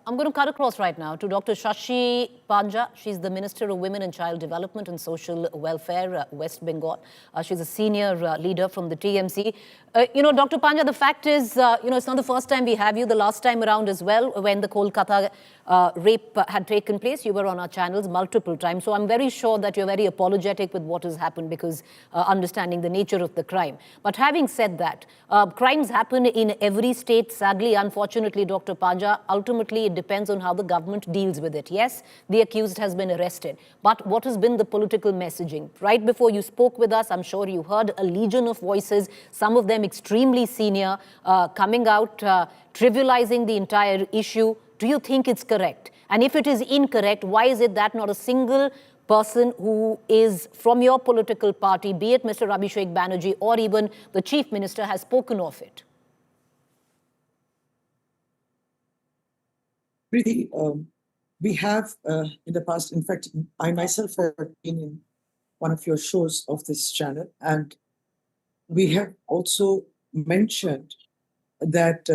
I'm going to cut across right now to Dr. Shashi Panja. She's the Minister of Women and Child Development and Social Welfare, West Bengal. She's a senior leader from the TMC. Dr. Panja, the fact is, it's not the first time we have you. The last time around as well, when the Kolkata rape had taken place, you were on our channels multiple times. So I'm very sure that you're very apologetic with what has happened because understanding the nature of the crime. But having said that, crimes happen in every state, sadly, unfortunately, Dr. Panja. Ultimately, it depends on how the government deals with it. Yes, the accused has been arrested. But what has been the political messaging? Right before you spoke with us, I'm sure you heard a legion of voices, some of them extremely senior, coming out, trivializing the entire issue. Do you think it's correct? And if it is incorrect, why is it that not a single person who is from your political party, be it Mr. Abhishek Banerjee or even the Chief Minister, has spoken of it? Preeti, we have in the past, in fact, I myself have been in one of your shows of this channel, and we have also mentioned that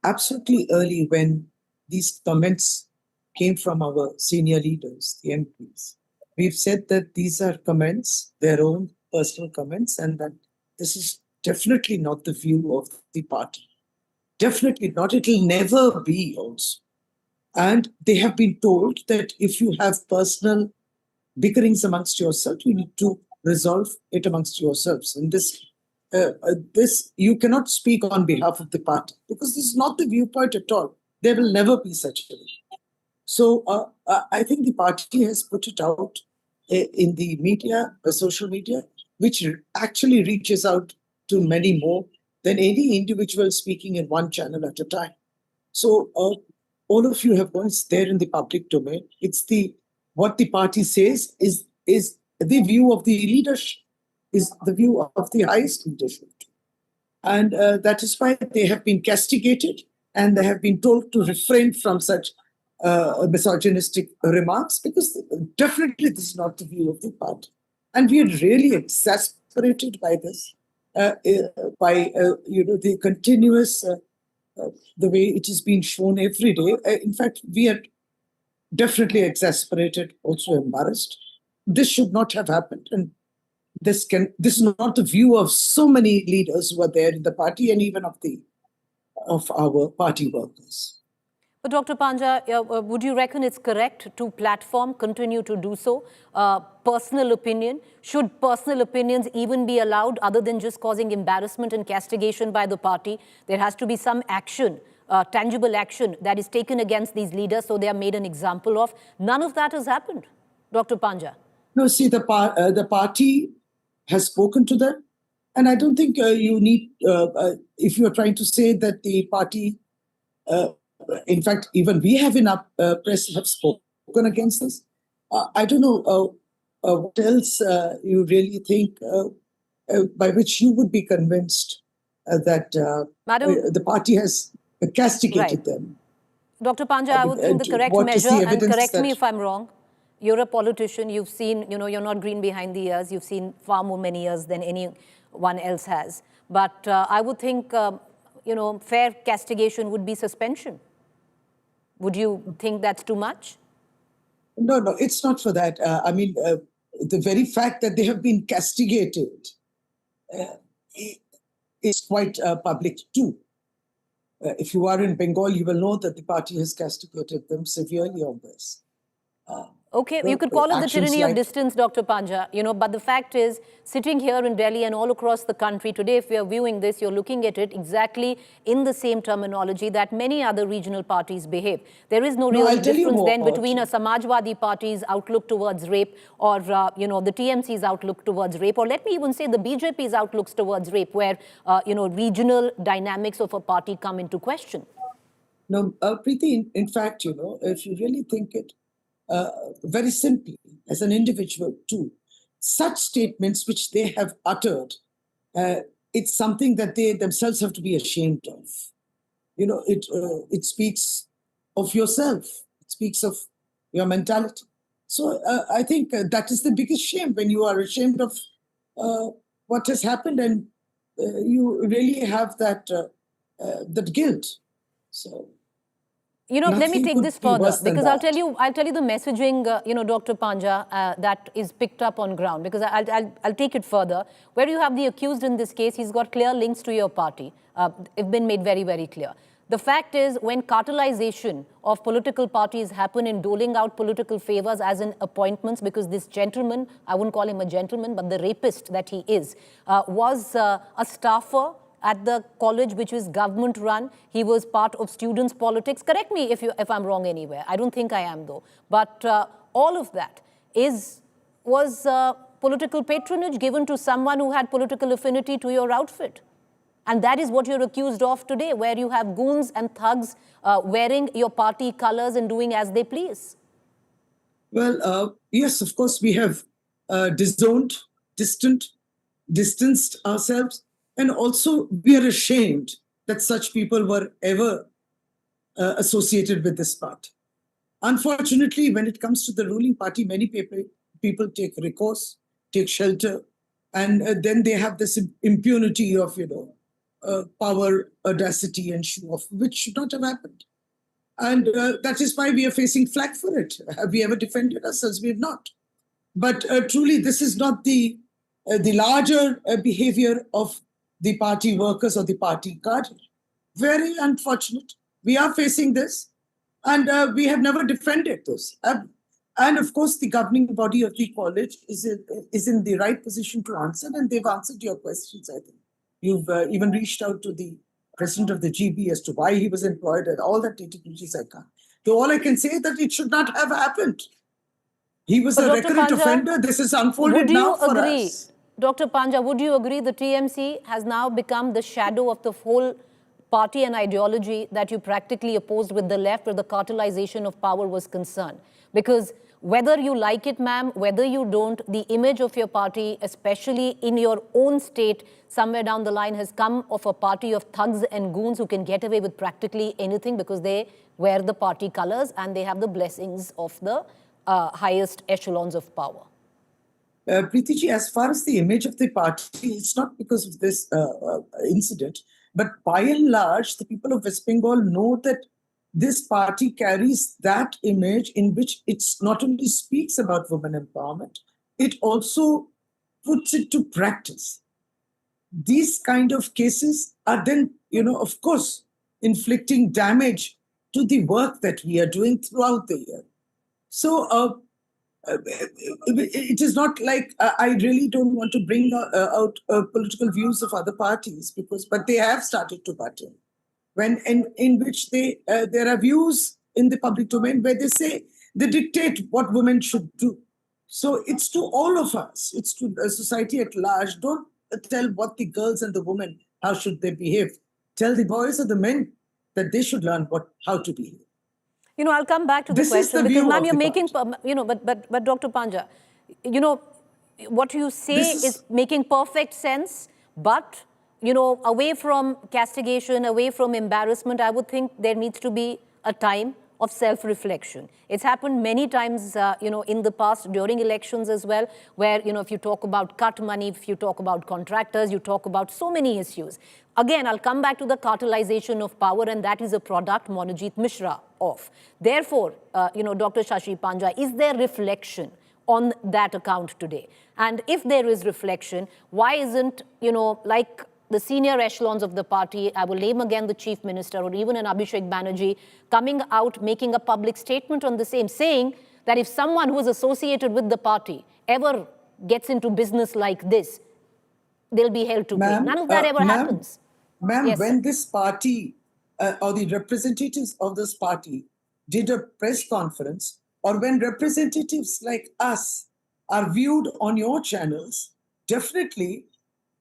absolutely early when these comments came from our senior leaders, the MPs, we've said that these are comments, their own personal comments, and that this is definitely not the view of the party. Definitely not. It will never be also. And they have been told that if you have personal bickerings amongst yourself, you need to resolve it amongst yourselves. And this you cannot speak on behalf of the party because this is not the viewpoint at all. There will never be such a thing. So I think the party has put it out in the media, social media, which actually reaches out to many more than any individual speaking in one channel at a time. So all of you have gone there in the public domain. It's what the party says is the view of the leadership, is the view of the highest leadership. And that is why they have been castigated and they have been told to refrain from such misogynistic remarks, because definitely this is not the view of the party. And we are really exasperated by this, the continuous the way it is being shown every day. In fact, we are definitely exasperated, also embarrassed. This should not have happened. And this is not the view of so many leaders who are there in the party and even of our party workers. But Dr. Panja, would you reckon it's correct to continue to do so? Personal opinion, should personal opinions even be allowed other than just causing embarrassment and castigation by the party? There has to be some action, tangible action that is taken against these leaders so they are made an example of. None of that has happened, Dr. Panja. No, see, the party has spoken to them. And I don't think you need, if you are trying to say that the party, in fact, even we have in our press have spoken against this. I don't know what else you really think by which you would be convinced that the party has castigated them. Dr. Panja, I would think the correct measure, and correct me if I'm wrong, you're a politician, you've seen, you're not green behind the ears, you've seen far more many years than anyone else has. But I would think, fair castigation would be suspension. Would you think that's too much? No, it's not for that. The very fact that they have been castigated is quite public too. If you are in Bengal, you will know that the party has castigated them severely on this. Okay, you could call it the tyranny of distance, Dr. Panja, but the fact is, sitting here in Delhi and all across the country today, if we are viewing this, you're looking at it exactly in the same terminology that many other regional parties behave. There is no real difference then between a Samajwadi Party's outlook towards rape or, the TMC's outlook towards rape, or let me even say the BJP's outlooks towards rape, where, regional dynamics of a party come into question. No, Preeti, in fact, if you really think it, very simply, as an individual too, such statements which they have uttered, it's something that they themselves have to be ashamed of. It speaks of yourself. It speaks of your mentality. So I think that is the biggest shame, when you are ashamed of what has happened and you really have that guilt. So let me Nothing take could this be further, worse than because that. I'll tell you the messaging, Dr. Panja, that is picked up on ground, because I'll take it further. Where you have the accused in this case, he's got clear links to your party. It's been made very, very clear. The fact is, when cartelization of political parties happen in doling out political favors as in appointments, because this gentleman, I wouldn't call him a gentleman, but the rapist that he is, was a staffer at the college which is government run. He was part of students' politics. Correct me if I'm wrong anywhere. I don't think I am, though. But all of that was political patronage given to someone who had political affinity to your outfit. And that is what you're accused of today, where you have goons and thugs wearing your party colors and doing as they please. Well, yes, of course, we have disowned, distanced ourselves, and also we are ashamed that such people were ever associated with this party. Unfortunately, when it comes to the ruling party, many people take recourse, take shelter, and then they have this impunity of, power, audacity, and show off, which should not have happened. And that is why we are facing flack for it. Have we ever defended ourselves? We have not. But truly, this is not the larger behavior of the party workers or the party cadre. Very unfortunate. We are facing this, and we have never defended this. And of course, the governing body of the college is in the right position to answer, and they've answered your questions, I think. You've even reached out to the president of the GB as to why he was employed and all that nitty-gritties I can't. So all I can say is that it should not have happened. He was a recurrent offender. This is unfolded now for us. Dr. Panja, would you agree the TMC has now become the shadow of the whole party and ideology that you practically opposed with the left, where the cartelization of power was concerned? Because whether you like it, ma'am, whether you don't, the image of your party, especially in your own state, somewhere down the line has come of a party of thugs and goons who can get away with practically anything because they wear the party colors and they have the blessings of the highest echelons of power. Preeti ji, as far as the image of the party, it's not because of this incident, but by and large, the people of West Bengal know that this party carries that image in which it not only speaks about women empowerment, it also puts it to practice. These kind of cases are then, of course, inflicting damage to the work that we are doing throughout the year. So it is not like I really don't want to bring out political views of other parties, but they have started to butt in. When in which there are views in the public domain where they dictate what women should do. So it's to all of us, it's to society at large. Don't tell what the girls and the women, how should they behave. Tell the boys or the men that they should learn how to behave. I'll come back to the question because, ma'am, you're making, but Dr. Panja, what you say is making perfect sense, but away from castigation, away from embarrassment, I would think there needs to be a time of self-reflection. It's happened many times, in the past, during elections as well, where, if you talk about cut money, if you talk about contractors, you talk about so many issues. Again, I'll come back to the cartelization of power, and that is a product Monojit Mishra of. Therefore, Dr. Shashi Panja, is there reflection on that account today? And if there is reflection, why isn't, like the senior echelons of the party, I will name again the chief minister or even an Abhishek Banerjee, coming out, making a public statement on the same, saying that if someone who is associated with the party ever gets into business like this, they'll be held to pay. None of that ever happens. Ma'am, yes, when this party or the representatives of this party did a press conference, or when representatives like us are viewed on your channels, definitely,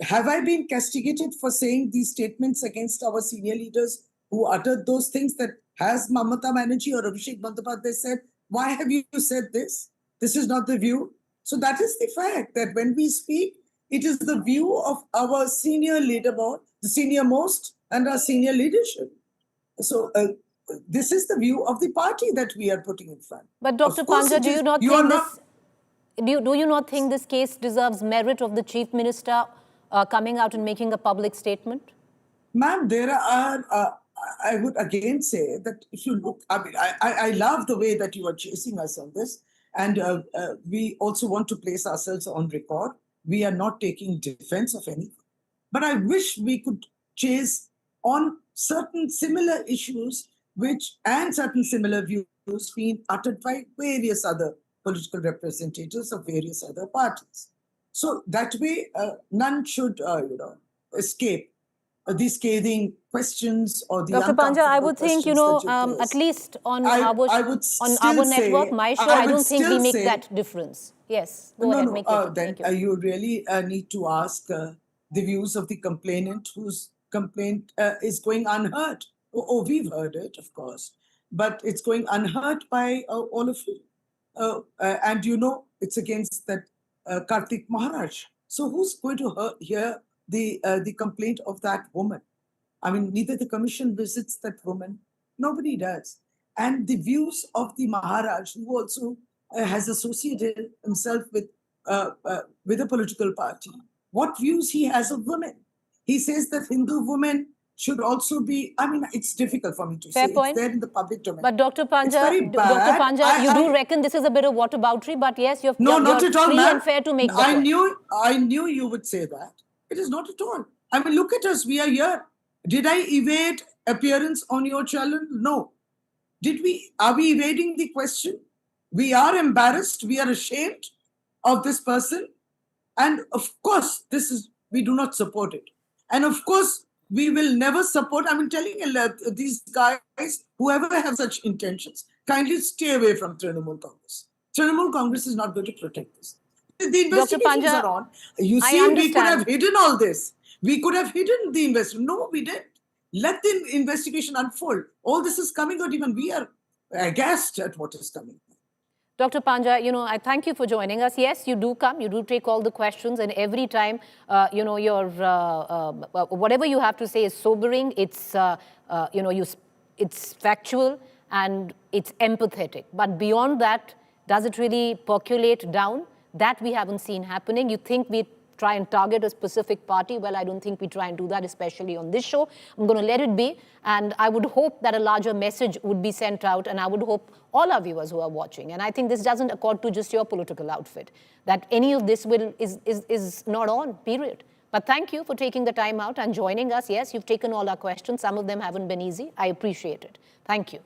have I been castigated for saying these statements against our senior leaders who uttered those things? That has Mamata Banerjee or Abhishek Bandyopadhyay said, why have you said this? This is not the view. So that is the fact that when we speak, it is the view of our senior leaderboard, the senior most, and our senior leadership. So this is the view of the party that we are putting in front. But Dr. Panja, do you not think this? Do you not think this case deserves merit of the chief minister coming out and making a public statement? Ma'am, there are I would again say that if you look, I mean, I love the way that you are chasing us on this. And we also want to place ourselves on record. We are not taking defense of anything. But I wish we could chase on certain similar issues and certain similar views being uttered by various other political representatives of various other parties. So that way, none should, escape the scathing questions or the Dr. Panja, I uncomfortable would think, questions that you at pose. least on I would on still our network, say, my show, I I would don't think we still make say, that difference. Yes, go no, ahead, no, make your then thank you. you really need to ask the views of the complainant whose complaint is going unheard. We've heard it, of course, but it's going unheard by all of you. And it's against that Kartik Maharaj. So who's going to hear the complaint of that woman? I mean, neither the commission visits that woman, nobody does. And the views of the Maharaj, who also has associated himself with a political party, what views he has of women. He says that Hindu women should also be, I mean, it's difficult for me to Fair say. point. It's there in the public domain. But Dr. It's very Panja, Dr. bad. Panja, you do reckon this is a bit of whataboutery, but yes, you're Not at all, free ma'am. and fair to make the I point. knew you would say that. It is not at all. I mean, look at us. We are here. Did I evade appearance on your channel? No. Are we evading the question? We are embarrassed. We are ashamed of this person. And of course, we do not support it. And of course, we will never support. I'm telling you, these guys, whoever have such intentions, kindly stay away from Trinamool Congress. Trinamool Congress is not going to protect this. The investigations Panja, are on. You see, we could have understand. hidden all this. We could have hidden the investigation. No, we didn't. Let the investigation unfold. All this is coming out. Even we are aghast at what is coming. Dr. Panja, I thank you for joining us. Yes, you do come, you do take all the questions, and every time, whatever you have to say is sobering. It's, it's factual and it's empathetic. But beyond that, does it really percolate down? That we haven't seen happening. You think we try and target a specific party? Well, I don't think we try and do that, especially on this show. I'm going to let it be. And I would hope that a larger message would be sent out. And I would hope all our viewers who are watching, and I think this doesn't accord to just your political outfit, that any of this is not on, period. But thank you for taking the time out and joining us. Yes, you've taken all our questions. Some of them haven't been easy. I appreciate it. Thank you.